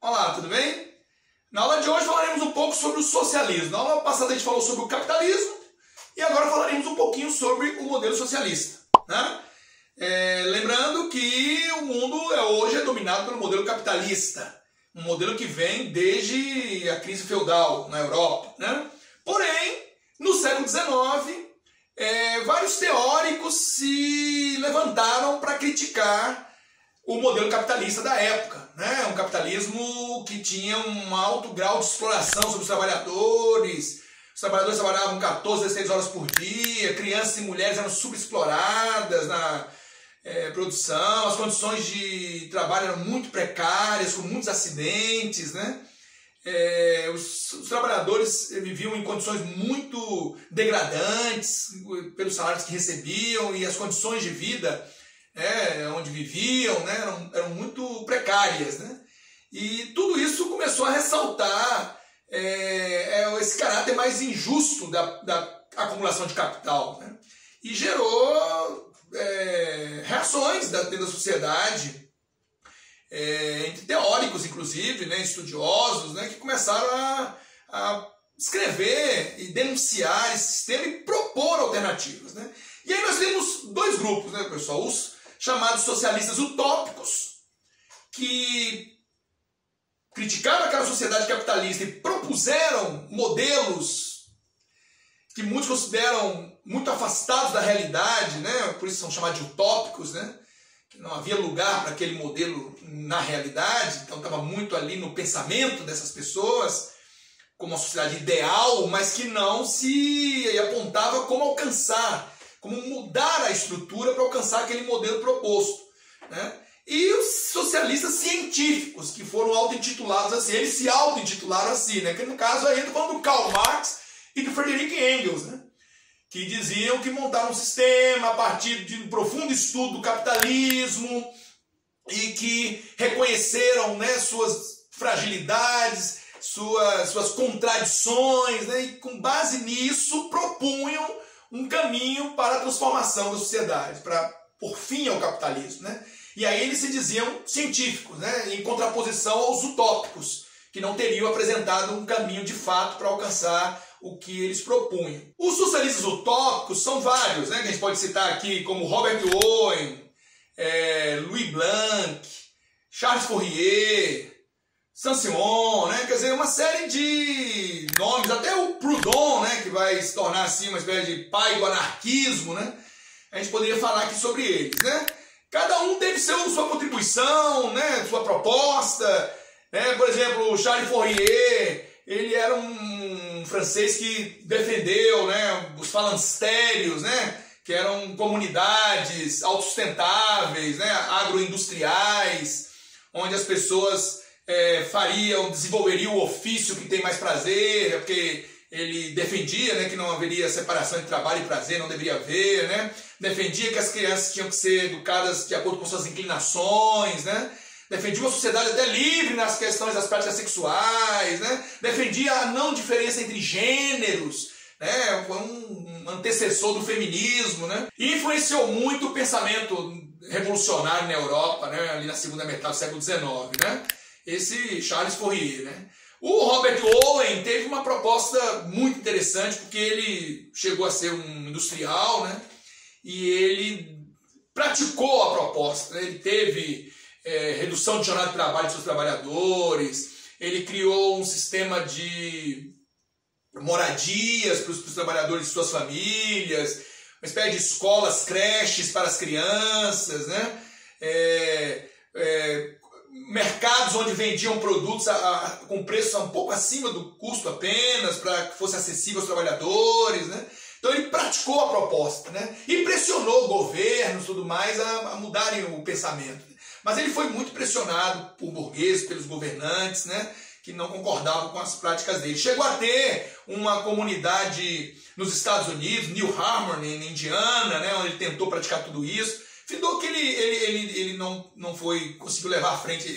Olá, tudo bem? Na aula de hoje falaremos um pouco sobre o socialismo. Na aula passada a gente falou sobre o capitalismo e agora falaremos um pouquinho sobre o modelo socialista, né? Lembrando que o mundo hoje é dominado pelo modelo capitalista, um modelo que vem desde a crise feudal na Europa, né? Porém, no século XIX, vários teóricos se levantaram para criticar o modelo capitalista da época, né? Um capitalismo que tinha um alto grau de exploração sobre os trabalhadores. Os trabalhadores trabalhavam 14, 16 horas por dia, crianças e mulheres eram subexploradas na produção, as condições de trabalho eram muito precárias, com muitos acidentes, né? Os trabalhadores viviam em condições muito degradantes pelos salários que recebiam, e as condições de vida onde viviam, né, eram muito precárias, né? E tudo isso começou a ressaltar esse caráter mais injusto da acumulação de capital, né? E gerou reações dentro da sociedade, entre teóricos, inclusive, né, estudiosos, né, que começaram a escrever e denunciar esse sistema e propor alternativas, né? E aí nós temos dois grupos, né, pessoal? Os chamados socialistas utópicos, que criticaram aquela sociedade capitalista e propuseram modelos que muitos consideram muito afastados da realidade, né? Por isso são chamados de utópicos, né? Que não havia lugar para aquele modelo na realidade, então estava muito ali no pensamento dessas pessoas, como uma sociedade ideal, mas que não se apontava como alcançar, como mudar a estrutura para alcançar aquele modelo proposto, né? E os socialistas científicos, que foram auto-intitulados assim, eles se auto-intitularam assim, né? Que no caso aí eu estou falando do Karl Marx e do Friedrich Engels, né? Que diziam que montaram um sistema a partir de um profundo estudo do capitalismo e que reconheceram, né, suas fragilidades, suas contradições, né? E com base nisso propunham um caminho para a transformação da sociedade, para por fim ao capitalismo, né? E aí eles se diziam científicos, né? Em contraposição aos utópicos, que não teriam apresentado um caminho de fato para alcançar o que eles propunham. Os socialistas utópicos são vários, né? Que a gente pode citar aqui como Robert Owen, Louis Blanc, Charles Fourier, Saint-Simon, né? Quer dizer, uma série de nomes, até o Proudhon, né? Que vai se tornar assim uma espécie de pai do anarquismo, né? A gente poderia falar aqui sobre eles, né? Cada um teve sua contribuição, né? Sua proposta, né? Por exemplo, o Charles Fourier, ele era um francês que defendeu, né, os falancérios, né? Que eram comunidades autossustentáveis, né? Agroindustriais, onde as pessoas desenvolveriam o ofício que tem mais prazer, porque ele defendia, né, que não haveria separação entre trabalho e prazer, não deveria haver, né? Defendia que as crianças tinham que ser educadas de acordo com suas inclinações, né? Defendia uma sociedade até livre nas questões das práticas sexuais, né? Defendia a não diferença entre gêneros, né? Foi um antecessor do feminismo, né? E influenciou muito o pensamento revolucionário na Europa, né? Ali na segunda metade do século XIX, né? Esse Charles Fourier, né? O Robert Owen teve uma proposta muito interessante, porque ele chegou a ser um industrial, né? E ele praticou a proposta, né? Ele teve redução de jornada de trabalho de seus trabalhadores, ele criou um sistema de moradias para os trabalhadores e suas famílias, uma espécie de escolas, creches para as crianças, né? Mercados onde vendiam produtos com preço um pouco acima do custo apenas, para que fosse acessível aos trabalhadores, né? Então ele praticou a proposta, né? E pressionou governos e tudo mais a mudarem o pensamento. Mas ele foi muito pressionado por burgueses, pelos governantes, né? Que não concordavam com as práticas dele. Chegou a ter uma comunidade nos Estados Unidos, New Harmony, na Indiana, né? Onde ele tentou praticar tudo isso. Findou que ele não conseguiu levar à frente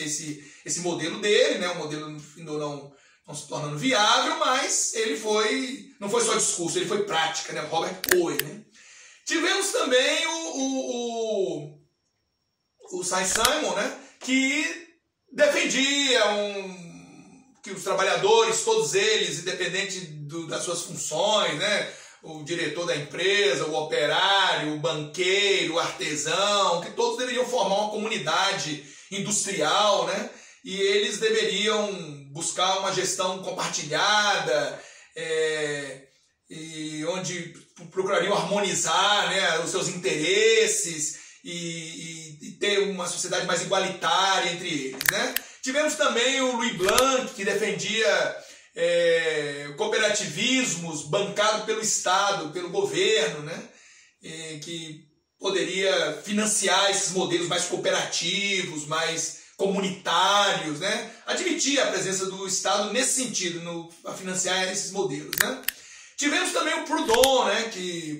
esse modelo dele, né? O modelo findou não se tornando viável, mas não foi só discurso, ele foi prática, né? Robert Owen, né? Tivemos também o Saint-Simon, né? Que defendia que os trabalhadores, todos eles, independente das suas funções, né? O diretor da empresa, o operário, o banqueiro, o artesão, que todos deveriam formar uma comunidade industrial, né? E eles deveriam buscar uma gestão compartilhada, e onde procurariam harmonizar, né, os seus interesses e ter uma sociedade mais igualitária entre eles, né? Tivemos também o Louis Blanc, que defendia cooperativismos bancados pelo Estado, pelo governo, né? Que poderia financiar esses modelos mais cooperativos, mais comunitários, né? Admitia a presença do Estado nesse sentido, a financiar esses modelos, né? Tivemos também o Proudhon, né?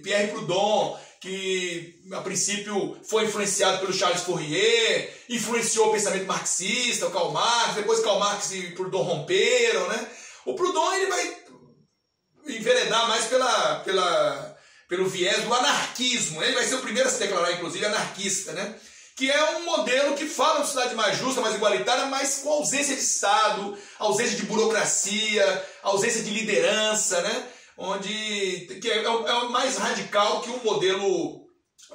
Pierre Proudhon, que a princípio foi influenciado pelo Charles Fourier, influenciou o pensamento marxista, o Karl Marx, depois Karl Marx e Proudhon romperam, né? O Proudhon ele vai enveredar mais pelo viés do anarquismo, ele vai ser o primeiro a se declarar, inclusive, anarquista, né? Que é um modelo que fala de uma sociedade mais justa, mais igualitária, mas com ausência de Estado, ausência de burocracia, ausência de liderança, né? Que é o mais radical que o modelo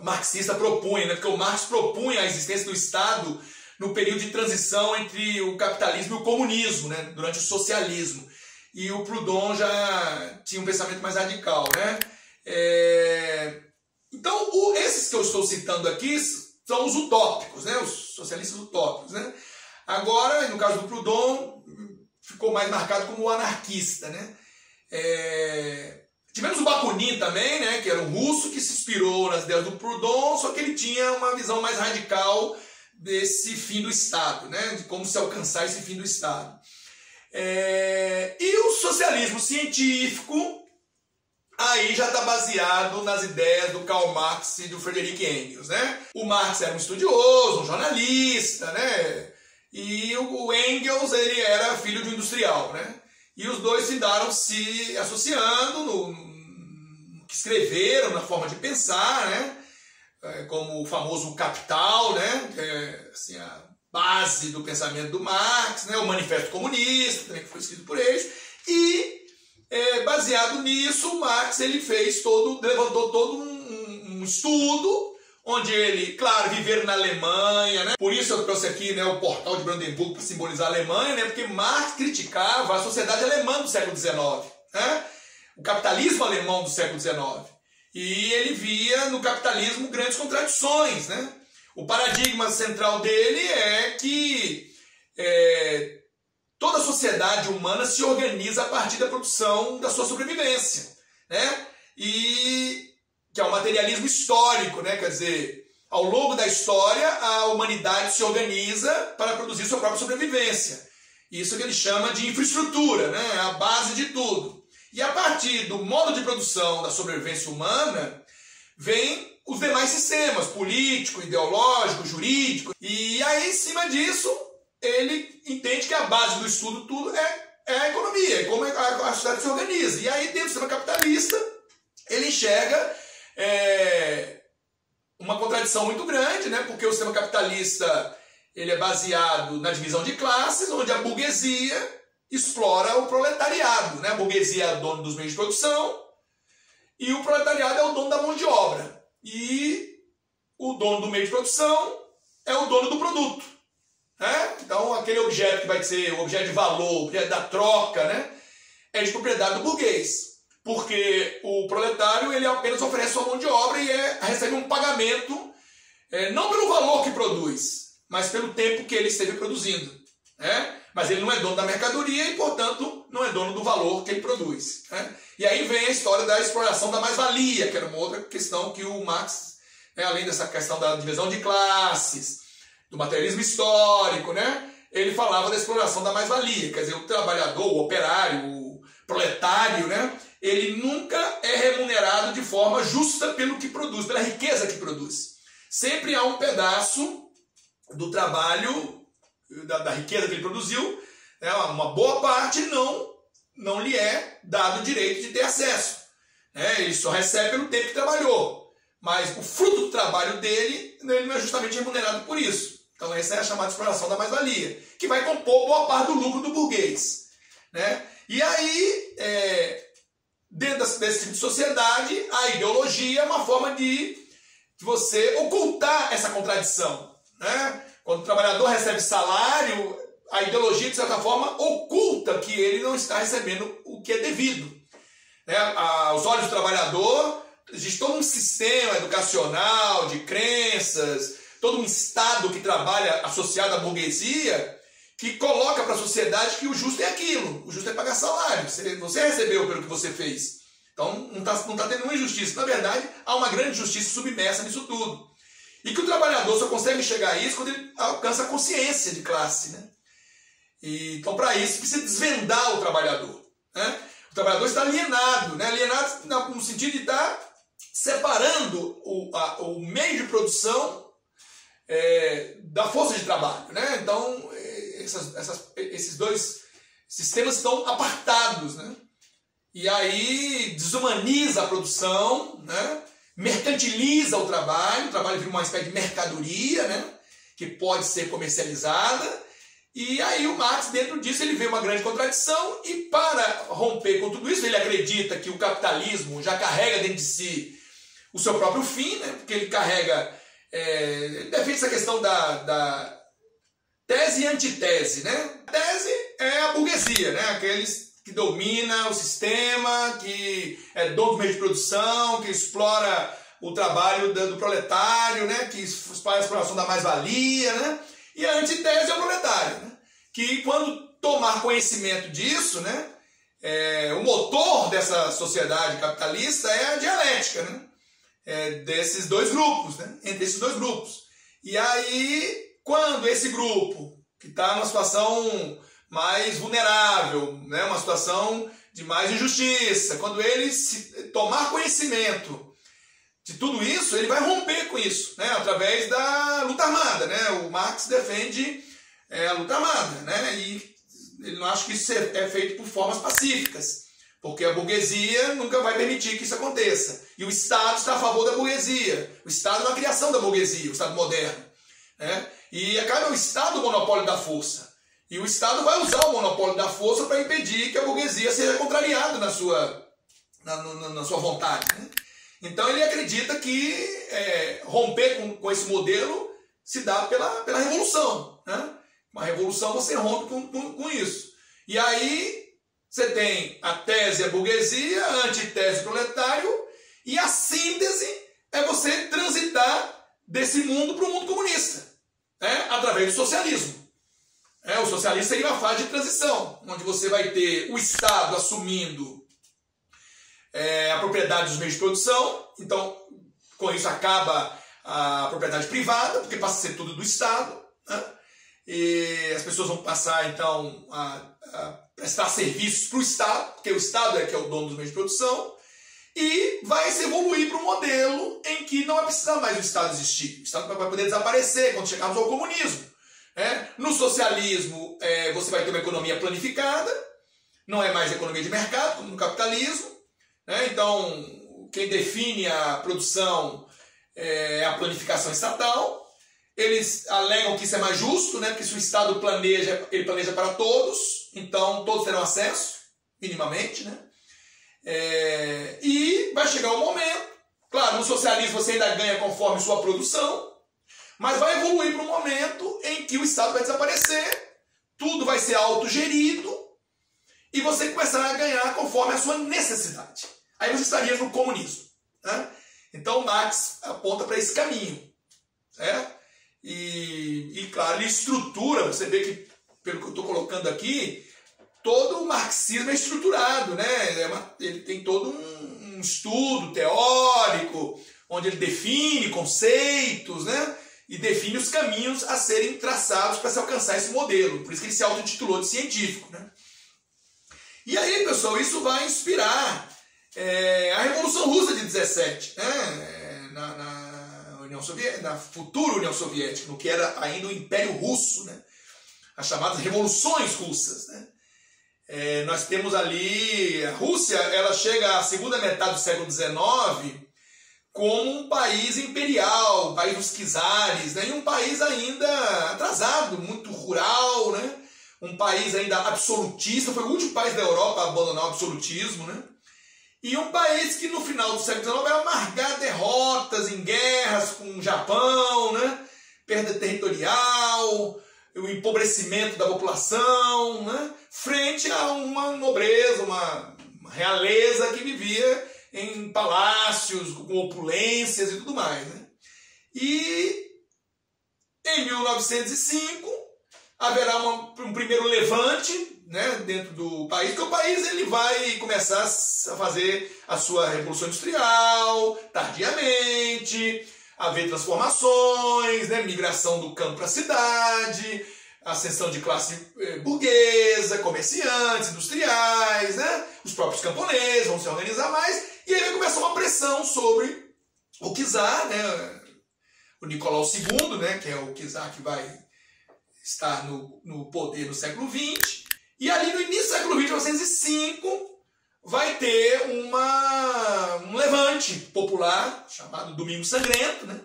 marxista propunha, né? Porque o Marx propunha a existência do Estado no período de transição entre o capitalismo e o comunismo, né? Durante o socialismo. E o Proudhon já tinha um pensamento mais radical, né? Então, esses que eu estou citando aqui são os utópicos, né? Os socialistas utópicos, né? Agora, no caso do Proudhon, ficou mais marcado como o anarquista, né? Tivemos o Bakunin também, né? Que era um russo que se inspirou nas ideias do Proudhon, só que ele tinha uma visão mais radical desse fim do Estado, né? De como se alcançar esse fim do Estado. E o socialismo científico aí já está baseado nas ideias do Karl Marx e do Friedrich Engels, né? O Marx era um estudioso, um jornalista, né? E o Engels, ele era filho de um industrial, né? E os dois findaram se associando no que escreveram, na forma de pensar, né? Como o famoso Capital, né? Que é assim, a base do pensamento do Marx, né? O Manifesto Comunista, também que foi escrito por eles. E baseado nisso, o Marx ele levantou todo um estudo, onde ele, claro, viveram na Alemanha, né? Por isso eu trouxe aqui, né, o portal de Brandenburgo para simbolizar a Alemanha, né? Porque Marx criticava a sociedade alemã do século XIX, né? O capitalismo alemão do século XIX. E ele via no capitalismo grandes contradições, né? O paradigma central dele é que toda a sociedade humana se organiza a partir da produção da sua sobrevivência, né? E que é o materialismo histórico, né? Quer dizer, ao longo da história, a humanidade se organiza para produzir sua própria sobrevivência. Isso que ele chama de infraestrutura, né? A base de tudo. E a partir do modo de produção da sobrevivência humana, vem os demais sistemas, político, ideológico, jurídico. E aí, em cima disso, ele entende que a base do estudo tudo é a economia, é como a sociedade se organiza. E aí, dentro do sistema capitalista, ele enxerga uma contradição muito grande, né? Porque o sistema capitalista ele é baseado na divisão de classes, onde a burguesia explora o proletariado, né? A burguesia é o dono dos meios de produção e o proletariado é o dono da mão de obra. E o dono do meio de produção é o dono do produto, né? Então, aquele objeto que vai ser o objeto de valor, o objeto da troca, né? É de propriedade do burguês. Porque o proletário ele apenas oferece sua mão de obra e recebe um pagamento, não pelo valor que produz, mas pelo tempo que ele esteve produzindo, né? Mas ele não é dono da mercadoria e, portanto, não é dono do valor que ele produz, né? E aí vem a história da exploração da mais-valia, que era uma outra questão que o Marx, né, além dessa questão da divisão de classes, do materialismo histórico, né, ele falava da exploração da mais-valia, quer dizer, o trabalhador, o operário, o proletário, né, ele nunca é remunerado de forma justa pelo que produz, pela riqueza que produz. Sempre há um pedaço do trabalho, da riqueza que ele produziu, né, uma boa parte não lhe é dado o direito de ter acesso, né, ele só recebe pelo tempo que trabalhou, mas o fruto do trabalho dele, ele não é justamente remunerado por isso. Então essa é a chamada exploração da mais-valia, que vai compor boa parte do lucro do burguês, né? E aí, dentro desse tipo de sociedade, a ideologia é uma forma de você ocultar essa contradição, né? Quando o trabalhador recebe salário, a ideologia, de certa forma, oculta que ele não está recebendo o que é devido, né? Aos olhos do trabalhador, existe todo um sistema educacional, de crenças, todo um Estado que trabalha associado à burguesia, que coloca para a sociedade que o justo é aquilo, o justo é pagar salário, você recebeu pelo que você fez. Então não está tendo nenhuma injustiça. Na verdade, há uma grande justiça submersa nisso tudo. E que o trabalhador só consegue chegar a isso quando ele alcança a consciência de classe, né? Então, para isso, precisa desvendar o trabalhador, né? O trabalhador está alienado, né? Alienado no sentido de estar separando o meio de produção da força de trabalho, né? Então, esses dois sistemas estão apartados, né? E aí desumaniza a produção, né? Mercantiliza o trabalho vira uma espécie de mercadoria, né? Que pode ser comercializada. E aí o Marx, dentro disso, ele vê uma grande contradição e, para romper com tudo isso, ele acredita que o capitalismo já carrega dentro de si o seu próprio fim, né? Porque ele carrega... ele defende essa questão da tese e antitese, né? A tese é a burguesia, né? Aqueles que domina o sistema, que é dono do meio de produção, que explora o trabalho do proletário, né? Que faz a exploração da mais-valia, né? E a antitese é o proletário, né? Que quando tomar conhecimento disso, né? O motor dessa sociedade capitalista é a dialética, né? Desses dois grupos, né? Entre esses dois grupos. E aí, quando esse grupo, que está numa situação mais vulnerável, né? Uma situação de mais injustiça, quando ele tomar conhecimento de tudo isso, ele vai romper com isso, né? Através da luta armada, né? O Marx defende a luta armada, né? E ele não acha que isso é feito por formas pacíficas, porque a burguesia nunca vai permitir que isso aconteça. E o Estado está a favor da burguesia. O Estado é uma criação da burguesia, o Estado moderno, né? E acaba o Estado o monopólio da força. E o Estado vai usar o monopólio da força para impedir que a burguesia seja contrariada na sua vontade, né? Então ele acredita que romper com esse modelo se dá pela revolução, né? Uma revolução você rompe com isso. E aí você tem a tese a burguesia, a antitese o proletário, e a síntese é você transitar desse mundo para o mundo comunista, né? Através do socialismo. O socialismo seria uma fase de transição, onde você vai ter o Estado assumindo a propriedade dos meios de produção. Então, com isso acaba a propriedade privada, porque passa a ser tudo do Estado, né? E as pessoas vão passar, então, a prestar serviços para o Estado, porque o Estado que é o dono dos meios de produção, e vai se evoluir para um modelo em que não vai precisar mais do Estado existir. O Estado vai poder desaparecer quando chegarmos ao comunismo, né? No socialismo, você vai ter uma economia planificada, não é mais economia de mercado, como no capitalismo, né? Então, quem define a produção é a planificação estatal. Eles alegam que isso é mais justo, né? Porque se o Estado planeja, ele planeja para todos, então todos terão acesso, minimamente, né? E vai chegar um momento, claro, no socialismo você ainda ganha conforme sua produção, mas vai evoluir para um momento em que o Estado vai desaparecer, tudo vai ser autogerido e você começará a ganhar conforme a sua necessidade. Aí você estaria no comunismo, né? Então Marx aponta para esse caminho, certo? E claro, ele estrutura, você vê que, pelo que eu estou colocando aqui, todo o marxismo é estruturado, né? Ele tem todo um estudo teórico, onde ele define conceitos, né? E define os caminhos a serem traçados para se alcançar esse modelo. Por isso que ele se auto-intitulou de científico, né? E aí, pessoal, isso vai inspirar a Revolução Russa de 17, né? Na futura União Soviética, no que era ainda o Império Russo, né? As chamadas revoluções russas, né? Nós temos ali a Rússia, ela chega à segunda metade do século XIX como um país imperial, um país dos czares, né? E um país ainda atrasado, muito rural, né? Um país ainda absolutista, foi o último país da Europa a abandonar o absolutismo, né? E um país que no final do século XIX vai amargar derrotas em guerras com o Japão, né? Perda territorial, o empobrecimento da população, né? Frente a uma nobreza, uma realeza que vivia em palácios, com opulências e tudo mais, né? E em 1905 haverá um primeiro levante, né, dentro do país, porque o país ele vai começar a fazer a sua revolução industrial tardiamente, haver transformações, né, migração do campo para a cidade, ascensão de classe burguesa, comerciantes, industriais, né, os próprios camponeses vão se organizar mais, e aí vai começar uma pressão sobre o czar, né, o Nicolau II, né, que é o czar que vai estar no poder no século XX, e ali no início do século XX, 1905, vai ter um levante popular chamado Domingo Sangrento, né?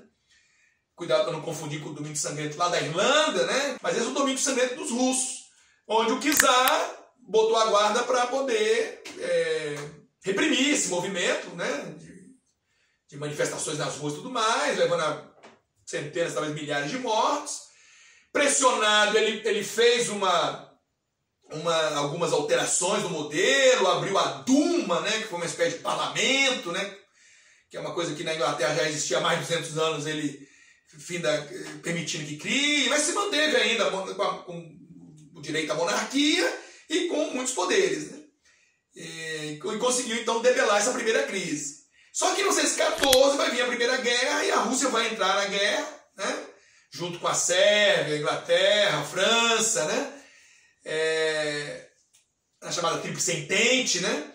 Cuidado para não confundir com o Domingo Sangrento lá da Irlanda, né? Mas esse é o Domingo Sangrento dos russos, onde o czar botou a guarda para poder reprimir esse movimento, né? De manifestações nas ruas e tudo mais, levando a centenas, talvez milhares de mortos. Pressionado, ele fez algumas alterações no modelo, abriu a Duma, né, que foi uma espécie de parlamento, né, que é uma coisa que na Inglaterra já existia há mais de 200 anos, ele permitindo que crie, mas se manteve ainda com o direito à monarquia e com muitos poderes, né, e conseguiu então debelar essa primeira crise. Só que em 1914 vai vir a Primeira Guerra e a Rússia vai entrar na guerra, né, junto com a Sérvia, a Inglaterra, a França, né? A chamada Tríplice Entente, né?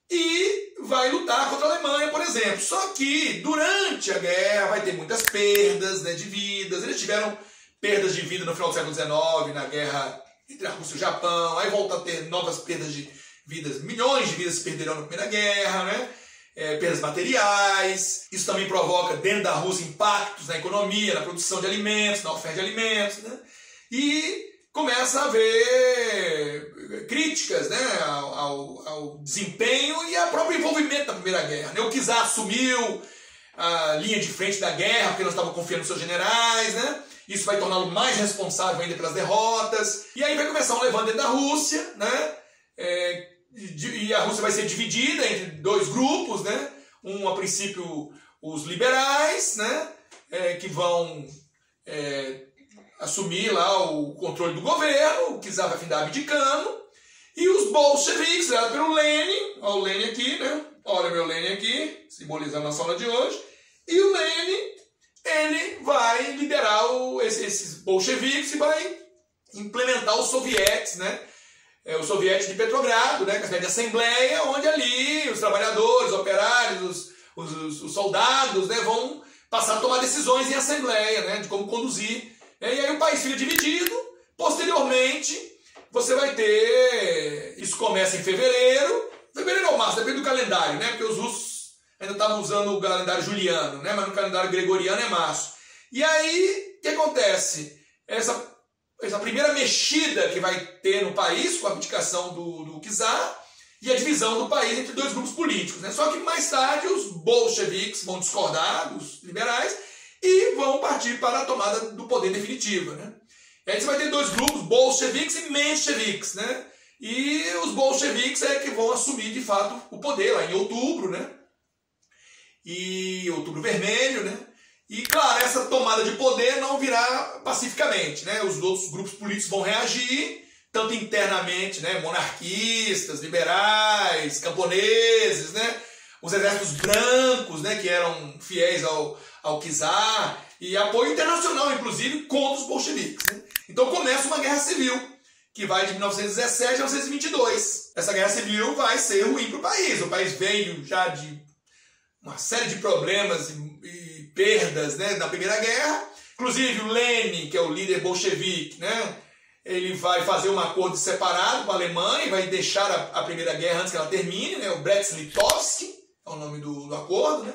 E vai lutar contra a Alemanha, por exemplo. Só que durante a guerra vai ter muitas perdas, né, de vidas. Eles tiveram perdas de vida no final do século XIX, na guerra entre a Rússia e o Japão. Aí volta a ter novas perdas de vidas, milhões de vidas se perderão na Primeira Guerra, né? Perdas materiais. Isso também provoca dentro da Rússia impactos na economia, na produção de alimentos, na oferta de alimentos, né? E começa a haver críticas, né, ao desempenho e ao próprio envolvimento da Primeira Guerra, né? O czar assumiu a linha de frente da guerra porque não estava confiando nos seus generais, né? Isso vai torná-lo mais responsável ainda pelas derrotas. E aí vai começar um levante dentro da Rússia, né? E a Rússia vai ser dividida entre dois grupos, né? A princípio, os liberais, né? Que vão assumir lá o controle do governo, o czar vai findar abdicando, e os bolcheviques, liderado pelo Lenin, olha o Lenin aqui, né? Olha meu Lenin aqui, simbolizando a aula de hoje, e o Lenin, ele vai liderar esses bolcheviques e vai implementar os sovietes, né? O soviete de Petrogrado, né, que é uma espécie de assembleia, onde ali os trabalhadores, os operários, os soldados, né, vão passar a tomar decisões em assembleia, né, de como conduzir. E aí o país fica dividido. Posteriormente, você vai ter... Isso começa em fevereiro ou março, depende do calendário, né, porque os russos ainda estavam usando o calendário juliano, né, mas no calendário gregoriano é março. E aí, o que acontece? Essa primeira mexida que vai ter no país, com a abdicação do czar, e a divisão do país entre dois grupos políticos, né? Só que mais tarde os bolcheviques vão discordar dos liberais e vão partir para a tomada do poder definitiva, né? E aí você vai ter dois grupos, bolcheviques e mencheviques, né? E os bolcheviques é que vão assumir de fato o poder lá em outubro, né? E outubro vermelho, né? E, claro, essa tomada de poder não virá pacificamente, né? Os outros grupos políticos vão reagir, tanto internamente, né? Monarquistas, liberais, camponeses, né? Os exércitos brancos, né? Que eram fiéis ao czar, e apoio internacional, inclusive, contra os bolcheviques, né? Então começa uma guerra civil, que vai de 1917 a 1922. Essa guerra civil vai ser ruim para o país. O país veio já de uma série de problemas e perdas, né, na Primeira Guerra. Inclusive o Lenin, que é o líder bolchevique, né, ele vai fazer um acordo separado com a Alemanha, vai deixar a Primeira Guerra antes que ela termine, né, o Brest-Litovsk é o nome do acordo, né,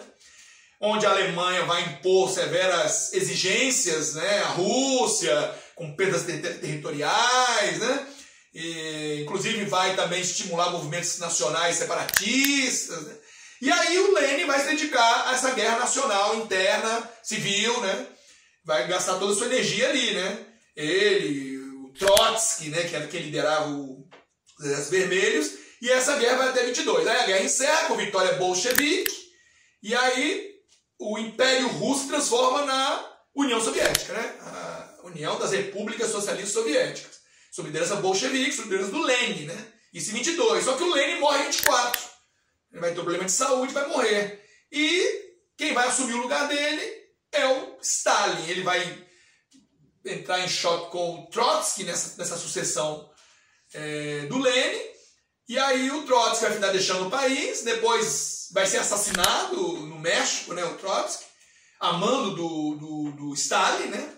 onde a Alemanha vai impor severas exigências, né, à Rússia, com perdas territoriais, né, e, inclusive vai também estimular movimentos nacionais separatistas, né, e aí o Lenin vai se dedicar a essa guerra nacional interna, civil, né, vai gastar toda a sua energia ali, né, ele, o Trotsky, né, que era quem liderava os Exércitos Vermelhos, e essa guerra vai até 22, aí a guerra encerra com vitória bolchevique, e aí o Império Russo transforma na União Soviética, né? A União das Repúblicas Socialistas Soviéticas, sob liderança bolchevique, sob liderança do Lenin, né? Isso em 22. Só que o Lenin morre em 24. Ele vai ter um problema de saúde, vai morrer. E quem vai assumir o lugar dele é o Stalin. Ele vai entrar em choque com o Trotsky nessa sucessão do Lenin. E aí o Trotsky vai ficar deixando o país, depois vai ser assassinado no México, né, o Trotsky, a mando do Stalin, né?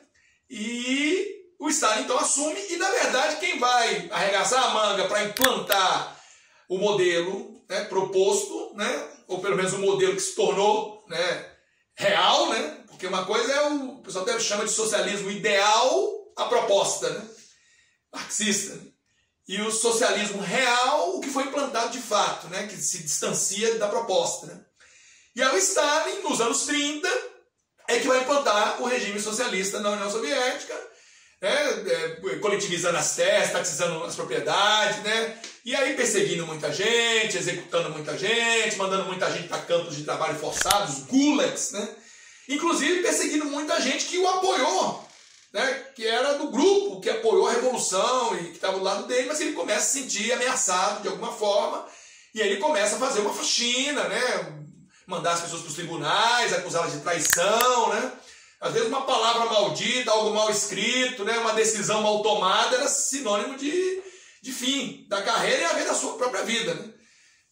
E o Stalin então assume, e na verdade quem vai arregaçar a manga para implantar o modelo, né, proposto, né, ou pelo menos o modelo que se tornou, né, real, né? Porque uma coisa é o pessoal até chama de socialismo ideal, a proposta, né, marxista, né? E o socialismo real, o que foi implantado de fato, né, que se distancia da proposta, né? E aí o Stalin, nos anos 30, é que vai implantar o regime socialista na União Soviética, né, coletivizando as terras, estatizando as propriedades, né, e aí perseguindo muita gente, executando muita gente, mandando muita gente para campos de trabalho forçados, gulags, né, inclusive perseguindo muita gente que o apoiou, né, que era do grupo que apoiou a Revolução e que estava do lado dele, mas ele começa a se sentir ameaçado de alguma forma, e aí ele começa a fazer uma faxina, né, mandar as pessoas para os tribunais, acusá-las de traição, né, às vezes uma palavra maldita, algo mal escrito, né, uma decisão mal tomada era sinônimo de fim da carreira e até da sua própria vida, né,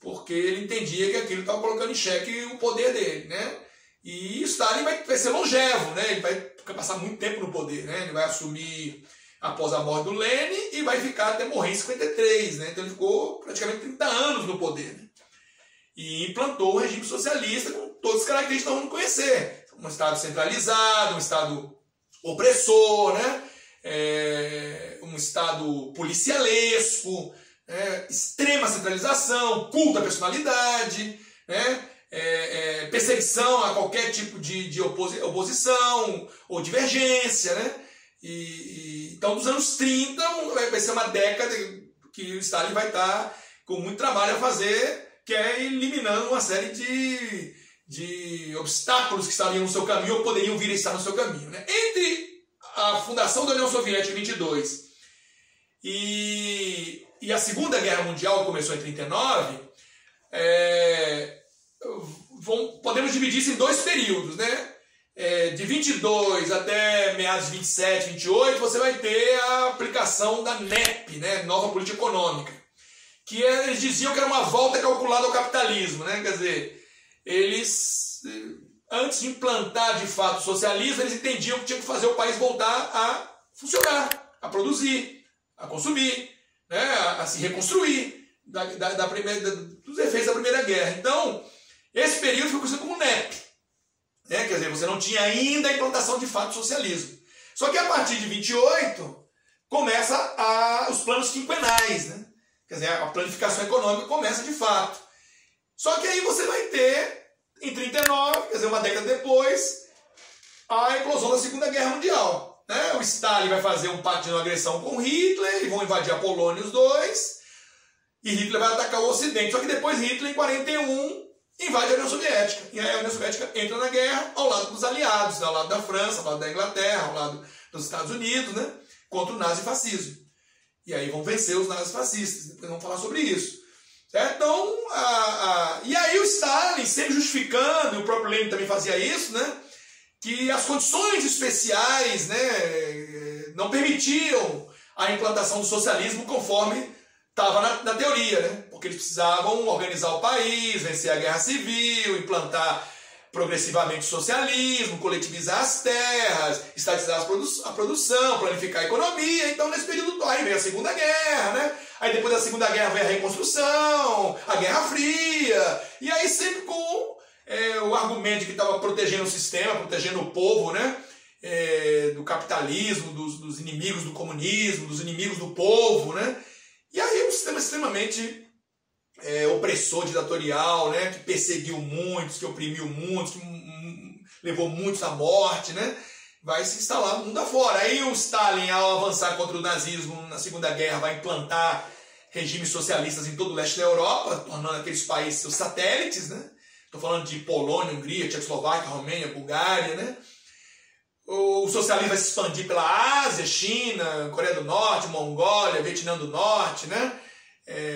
porque ele entendia que aquilo estava colocando em xeque o poder dele, né, e Stalin vai ser longevo, né, ele vai passar muito tempo no poder, né? Ele vai assumir após a morte do Lenin e vai ficar até morrer em 53, né? Então ele ficou praticamente 30 anos no poder, né? E implantou o regime socialista com todas as características que nós vamos conhecer. Um Estado centralizado, um Estado opressor, né? Um Estado policialesco, né? Extrema centralização, culto à personalidade, né? Perseguição a qualquer tipo de oposição ou divergência, né? Então, dos anos 30, vai ser uma década que o Stalin vai estar com muito trabalho a fazer, que é eliminando uma série de obstáculos que estariam no seu caminho ou poderiam vir a estar no seu caminho, né? Entre a fundação da União Soviética em 22 e a Segunda Guerra Mundial, que começou em 39, podemos dividir isso em dois períodos, né? De 22 até meados de 27, 28, você vai ter a aplicação da NEP, né? Nova Política Econômica, que eles diziam que era uma volta calculada ao capitalismo, né? Quer dizer, eles, antes de implantar de fato o socialismo, eles entendiam que tinha que fazer o país voltar a funcionar, a produzir, a consumir, né? A se reconstruir dos efeitos da Primeira Guerra. Então, esse período foi conhecido como NEP, né? Quer dizer, você não tinha ainda a implantação de fato do socialismo. Só que a partir de 28 começa os planos quinquenais, né? Quer dizer, a planificação econômica começa de fato. Só que aí você vai ter, em 39, quer dizer, uma década depois, a eclosão da Segunda Guerra Mundial, né? O Stalin vai fazer um pacto de não agressão com Hitler, e vão invadir a Polônia os dois, e Hitler vai atacar o Ocidente. Só que depois Hitler, em 41, invade a União Soviética. E aí a União Soviética entra na guerra ao lado dos aliados, ao lado da França, ao lado da Inglaterra, ao lado dos Estados Unidos, né? Contra o nazifascismo. E aí vão vencer os nazifascistas. Depois vamos falar sobre isso. Certo? Então, e aí o Stalin, sempre justificando, e o próprio Lenin também fazia isso, né? Que as condições especiais, né, não permitiam a implantação do socialismo conforme estava na teoria, né? Porque eles precisavam organizar o país, vencer a guerra civil, implantar progressivamente o socialismo, coletivizar as terras, estatizar a produção, planificar a economia. Então, nesse período, aí veio a Segunda Guerra, né? Aí depois da Segunda Guerra veio a reconstrução, a Guerra Fria, e aí sempre com o argumento de que estava protegendo o sistema, protegendo o povo, né? Do capitalismo, dos inimigos do comunismo, dos inimigos do povo, né? E aí um sistema extremamente opressor, ditatorial, né? Que perseguiu muitos, que oprimiu muitos, que levou muitos à morte, né? Vai se instalar no mundo afora. Aí o Stalin, ao avançar contra o nazismo na Segunda Guerra, vai implantar regimes socialistas em todo o leste da Europa, tornando aqueles países seus satélites, né? Estou falando de Polônia, Hungria, Tchecoslováquia, Romênia, Bulgária, né? O socialismo vai se expandir pela Ásia, China, Coreia do Norte, Mongólia, Vietnã do Norte, né?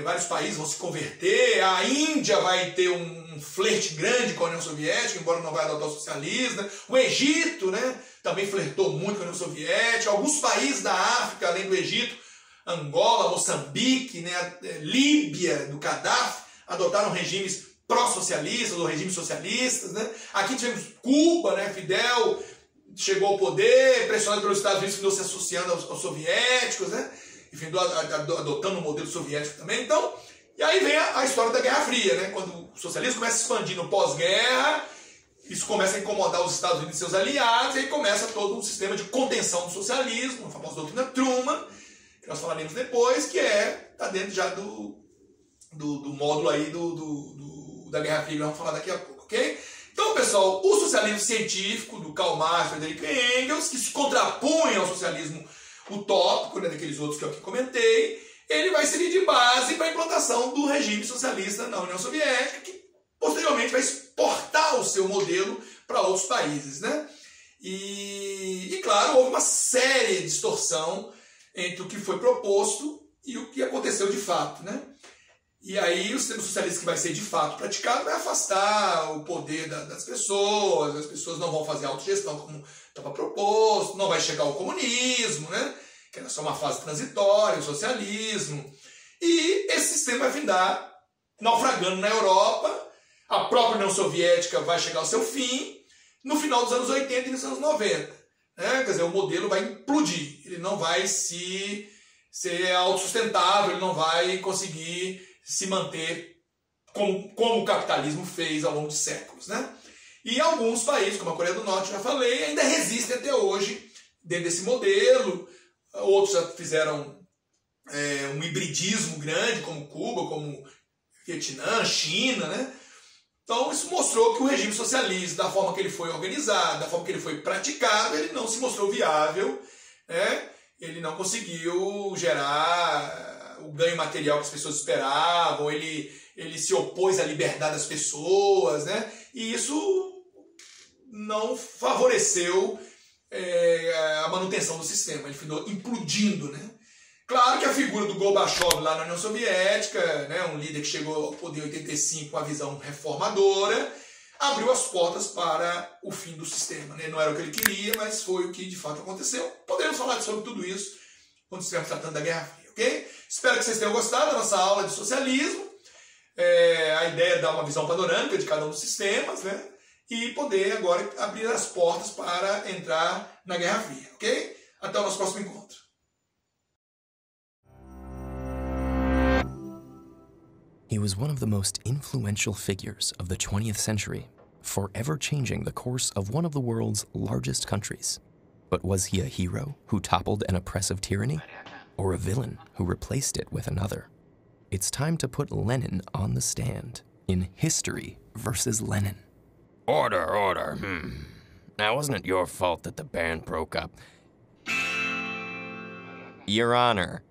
Vários países vão se converter. A Índia vai ter um flerte grande com a União Soviética, embora não vai adotar o socialismo, né? O Egito, né? Também flertou muito com a União Soviética. Alguns países da África, além do Egito, Angola, Moçambique, né? Líbia, do Gaddafi, adotaram regimes pró-socialistas ou regimes socialistas, né? Aqui tivemos Cuba, né? Fidel chegou ao poder, pressionado pelos Estados Unidos, ficou se associando aos soviéticos, né? Enfim, adotando o modelo soviético também. Então, e aí vem a história da Guerra Fria, né? Quando o socialismo começa a expandir no pós-guerra, isso começa a incomodar os Estados Unidos e seus aliados, e aí começa todo um sistema de contenção do socialismo, a famosa doutrina Truman, que nós falaremos depois, que está dentro já do módulo aí da Guerra Fria, que nós vamos falar daqui a pouco, ok? Então, pessoal, o socialismo científico do Karl Marx, Friedrich Engels, que se contrapõe ao socialismo utópico, né, daqueles outros que eu aqui comentei, ele vai servir de base para a implantação do regime socialista na União Soviética, que posteriormente vai exportar o seu modelo para outros países, né? E claro, houve uma séria distorção entre o que foi proposto e o que aconteceu de fato, né? E aí o sistema socialista que vai ser de fato praticado vai afastar o poder das pessoas, as pessoas não vão fazer autogestão como estava proposto, não vai chegar ao comunismo, né? Que era só uma fase transitória, o socialismo. E esse sistema vai findar naufragando na Europa, a própria União Soviética vai chegar ao seu fim no final dos anos 80 e nos anos 90. Né? Quer dizer, o modelo vai implodir, ele não vai ser autossustentável, ele não vai conseguir se manter como o capitalismo fez ao longo de séculos, né? E alguns países, como a Coreia do Norte, já falei, ainda resistem até hoje dentro desse modelo. Outros já fizeram um hibridismo grande, como Cuba, como Vietnã, China, né? Então isso mostrou que o regime socialista, da forma que ele foi organizado, da forma que ele foi praticado, ele não se mostrou viável, né? Ele não conseguiu gerar o ganho material que as pessoas esperavam, ele se opôs à liberdade das pessoas, né? E isso não favoreceu a manutenção do sistema, ele ficou implodindo, né? Claro que a figura do Gorbachev lá na União Soviética, né, um líder que chegou ao poder em 85 com a visão reformadora, abriu as portas para o fim do sistema, né? Não era o que ele queria, mas foi o que de fato aconteceu. Poderemos falar sobre tudo isso quando estivermos tratando da Guerra Fria, ok? Espero que vocês tenham gostado da nossa aula de socialismo. A ideia é dar uma visão panorâmica de cada um dos sistemas, né? E poder agora abrir as portas para entrar na Guerra Fria, ok? Até o nosso próximo encontro. He was one of the most influential figures of the 20th century, forever changing the course of one of the world's largest countries. But was he a hero who toppled an oppressive tyranny, or a villain who replaced it with another? It's time to put Lenin on the stand in History versus Lenin. Order. Now, wasn't it your fault that the band broke up? Your Honor,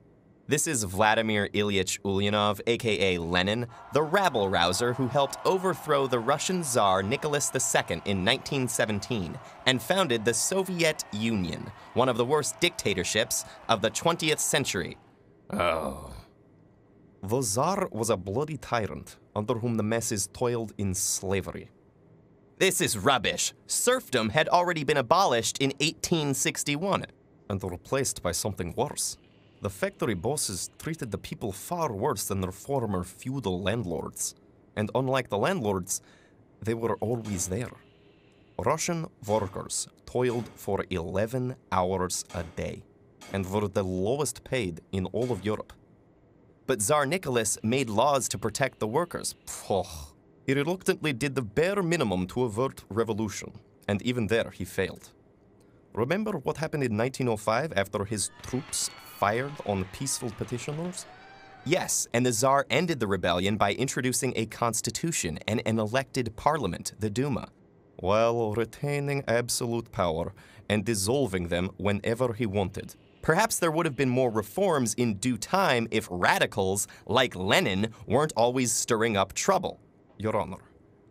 this is Vladimir Ilyich Ulyanov, aka Lenin, the rabble-rouser who helped overthrow the Russian Tsar Nicholas II in 1917 and founded the Soviet Union, one of the worst dictatorships of the 20th century. Oh. The Tsar was a bloody tyrant under whom the masses toiled in slavery. This is rubbish. Serfdom had already been abolished in 1861 and replaced by something worse. The factory bosses treated the people far worse than their former feudal landlords. And unlike the landlords, they were always there. Russian workers toiled for 11 hours a day and were the lowest paid in all of Europe. But Tsar Nicholas made laws to protect the workers. He reluctantly did the bare minimum to avert revolution, and even there he failed. Remember what happened in 1905 after his troops fired on peaceful petitioners? Yes, and the Tsar ended the rebellion by introducing a constitution and an elected parliament, the Duma, while retaining absolute power and dissolving them whenever he wanted. Perhaps there would have been more reforms in due time if radicals, like Lenin, weren't always stirring up trouble. Your Honor,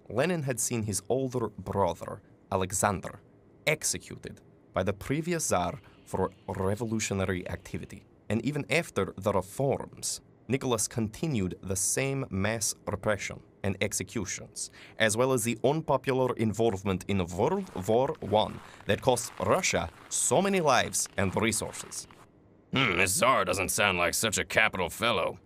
Lenin had seen his older brother, Alexander, executed by the previous Tsar for revolutionary activity. And even after the reforms, Nicholas continued the same mass repression and executions, as well as the unpopular involvement in World War I that cost Russia so many lives and resources. This Tsar doesn't sound like such a capital fellow.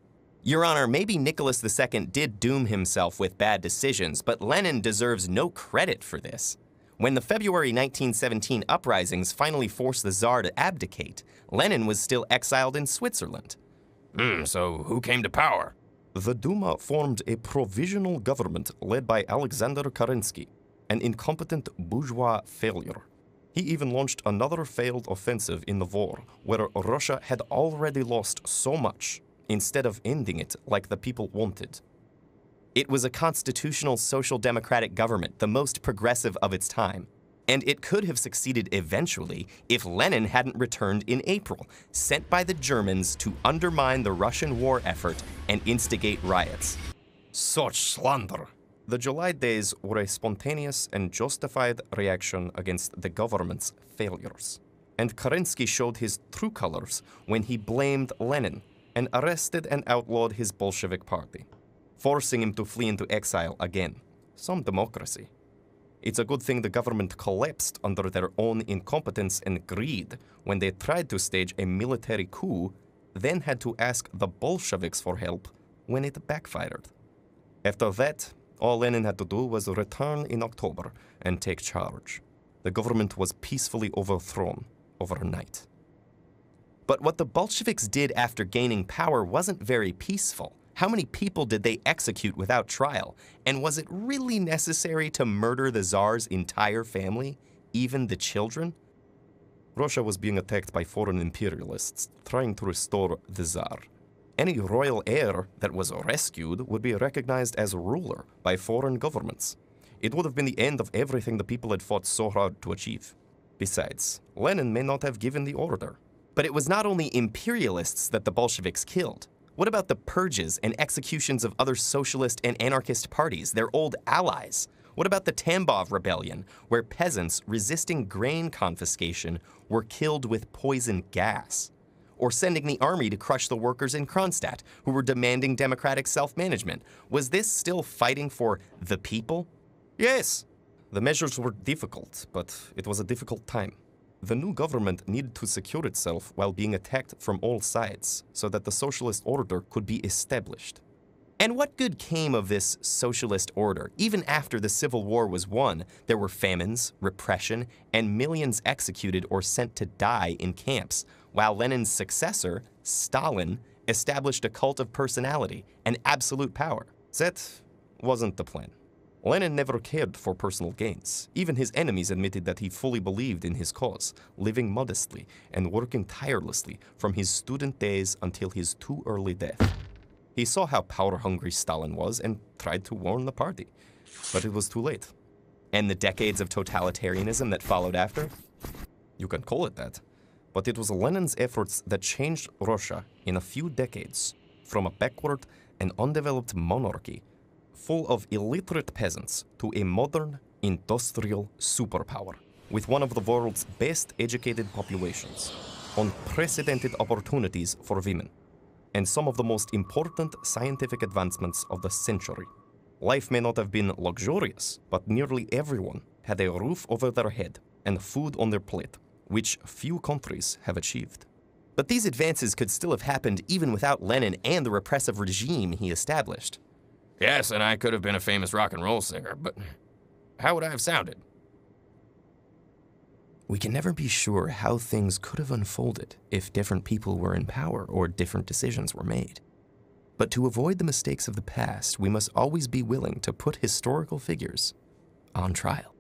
Your Honor, maybe Nicholas II did doom himself with bad decisions, but Lenin deserves no credit for this. When the February 1917 uprisings finally forced the Tsar to abdicate, Lenin was still exiled in Switzerland. So who came to power? The Duma formed a provisional government led by Alexander Kerensky, an incompetent bourgeois failure. He even launched another failed offensive in the war, where Russia had already lost so much, instead of ending it like the people wanted. It was a constitutional social democratic government, the most progressive of its time. And it could have succeeded eventually if Lenin hadn't returned in April, sent by the Germans to undermine the Russian war effort and instigate riots. Such slander. The July days were a spontaneous and justified reaction against the government's failures. And Kerensky showed his true colors when he blamed Lenin and arrested and outlawed his Bolshevik party, forcing him to flee into exile again. Some democracy. It's a good thing the government collapsed under their own incompetence and greed when they tried to stage a military coup, then had to ask the Bolsheviks for help when it backfired. After that, all Lenin had to do was return in October and take charge. The government was peacefully overthrown overnight. But what the Bolsheviks did after gaining power wasn't very peaceful. How many people did they execute without trial? And was it really necessary to murder the Tsar's entire family, even the children? Russia was being attacked by foreign imperialists trying to restore the Tsar. Any royal heir that was rescued would be recognized as ruler by foreign governments. It would have been the end of everything the people had fought so hard to achieve. Besides, Lenin may not have given the order. But it was not only imperialists that the Bolsheviks killed. What about the purges and executions of other socialist and anarchist parties, their old allies? What about the Tambov Rebellion, where peasants resisting grain confiscation were killed with poison gas? Or sending the army to crush the workers in Kronstadt, who were demanding democratic self-management? Was this still fighting for the people? Yes. The measures were difficult, but it was a difficult time. The new government needed to secure itself while being attacked from all sides, so that the socialist order could be established. And what good came of this socialist order? Even after the Civil War was won, there were famines, repression, and millions executed or sent to die in camps, while Lenin's successor, Stalin, established a cult of personality and absolute power. That wasn't the plan. Lenin never cared for personal gains. Even his enemies admitted that he fully believed in his cause, living modestly and working tirelessly from his student days until his too early death. He saw how power-hungry Stalin was and tried to warn the party, but it was too late. And the decades of totalitarianism that followed after? You can call it that, but it was Lenin's efforts that changed Russia in a few decades from a backward and undeveloped monarchy full of illiterate peasants to a modern, industrial superpower with one of the world's best educated populations, unprecedented opportunities for women, and some of the most important scientific advancements of the century. Life may not have been luxurious, but nearly everyone had a roof over their head and food on their plate, which few countries have achieved. But these advances could still have happened even without Lenin and the repressive regime he established. Yes, and I could have been a famous rock and roll singer, but how would I have sounded? We can never be sure how things could have unfolded if different people were in power or different decisions were made. But to avoid the mistakes of the past, we must always be willing to put historical figures on trial.